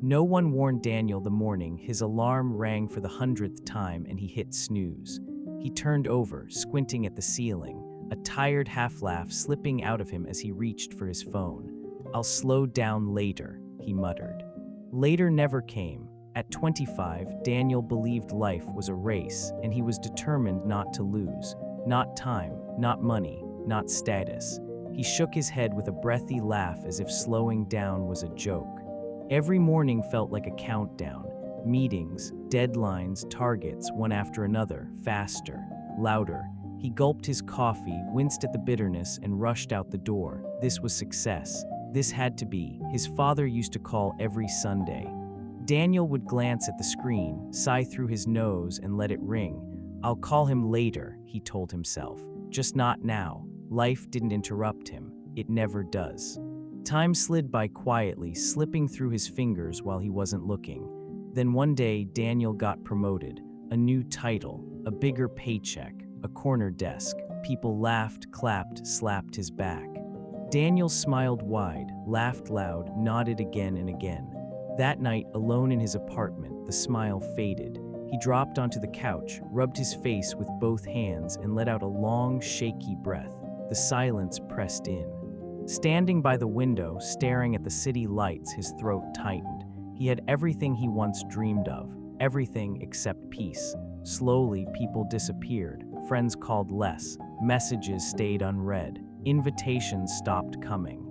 No one warned Daniel the morning his alarm rang for the 100th time and he hit snooze. He turned over, squinting at the ceiling, a tired half-laugh slipping out of him as he reached for his phone. "I'll slow down later," he muttered. Later never came. At 25, Daniel believed life was a race, and he was determined not to lose. Not time, not money, not status. He shook his head with a breathy laugh as if slowing down was a joke. Every morning felt like a countdown. Meetings, deadlines, targets, one after another, faster, louder. He gulped his coffee, winced at the bitterness, and rushed out the door. This was success. This had to be. His father used to call every Sunday. Daniel would glance at the screen, sigh through his nose, and let it ring. "I'll call him later," he told himself. "Just not now." Life didn't interrupt him. It never does. Time slid by quietly, slipping through his fingers while he wasn't looking. Then one day, Daniel got promoted. A new title, a bigger paycheck, a corner desk. People laughed, clapped, slapped his back. Daniel smiled wide, laughed loud, nodded again and again. That night, alone in his apartment, the smile faded. He dropped onto the couch, rubbed his face with both hands, and let out a long, shaky breath. The silence pressed in. Standing by the window, staring at the city lights, his throat tightened. He had everything he once dreamed of, everything except peace. Slowly, people disappeared. Friends called less. Messages stayed unread. Invitations stopped coming.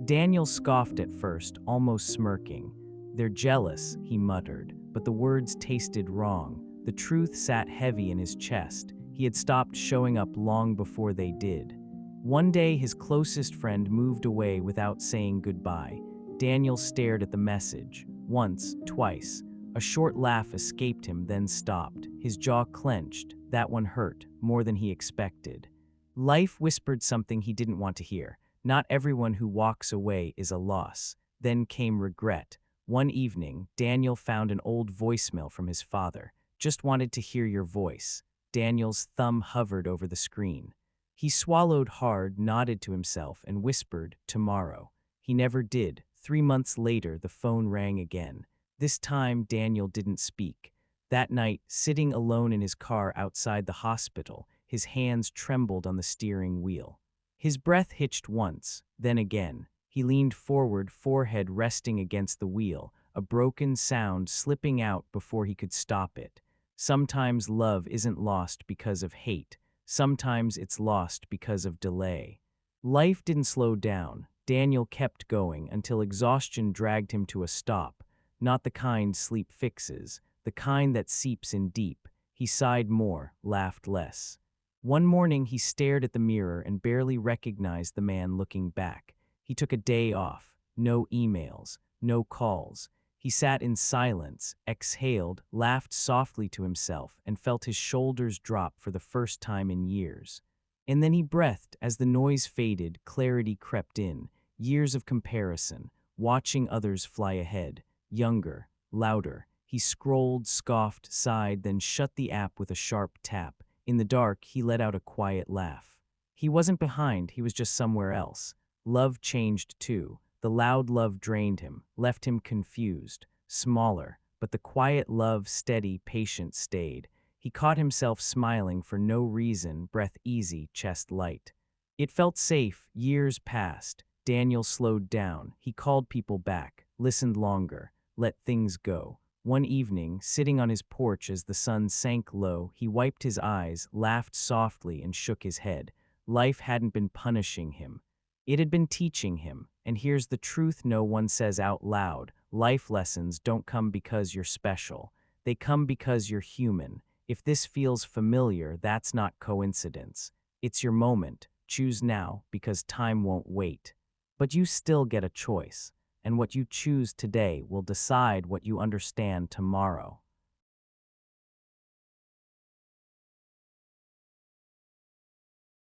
Daniel scoffed at first, almost smirking. "They're jealous," he muttered, but the words tasted wrong. The truth sat heavy in his chest. He had stopped showing up long before they did. One day, his closest friend moved away without saying goodbye. Daniel stared at the message. Once, twice. A short laugh escaped him, then stopped. His jaw clenched. That one hurt, more than he expected. Life whispered something he didn't want to hear. Not everyone who walks away is a loss. Then came regret. One evening, Daniel found an old voicemail from his father. "Just wanted to hear your voice." Daniel's thumb hovered over the screen. He swallowed hard, nodded to himself, and whispered, "Tomorrow." He never did. 3 months later, the phone rang again. This time, Daniel didn't speak. That night, sitting alone in his car outside the hospital, his hands trembled on the steering wheel. His breath hitched once, then again. He leaned forward, forehead resting against the wheel, a broken sound slipping out before he could stop it. Sometimes love isn't lost because of hate. Sometimes it's lost because of delay. Life didn't slow down. Daniel kept going until exhaustion dragged him to a stop. Not the kind sleep fixes, the kind that seeps in deep. He sighed more, laughed less. One morning he stared at the mirror and barely recognized the man looking back. He took a day off. No emails, no calls. He sat in silence, exhaled, laughed softly to himself, and felt his shoulders drop for the first time in years. And then he breathed. As the noise faded, clarity crept in. Years of comparison, watching others fly ahead, younger, louder. He scrolled, scoffed, sighed, then shut the app with a sharp tap. In the dark, he let out a quiet laugh. He wasn't behind, he was just somewhere else. Love changed too. The loud love drained him, left him confused, smaller, but the quiet love, steady, patient, stayed. He caught himself smiling for no reason, breath easy, chest light. It felt safe. Years passed. Daniel slowed down. He called people back, listened longer, let things go. One evening, sitting on his porch as the sun sank low, he wiped his eyes, laughed softly, and shook his head. Life hadn't been punishing him. It had been teaching him. And here's the truth no one says out loud. Life lessons don't come because you're special. They come because you're human. If this feels familiar, that's not coincidence. It's your moment. Choose now, because time won't wait. But you still get a choice. And what you choose today will decide what you understand tomorrow.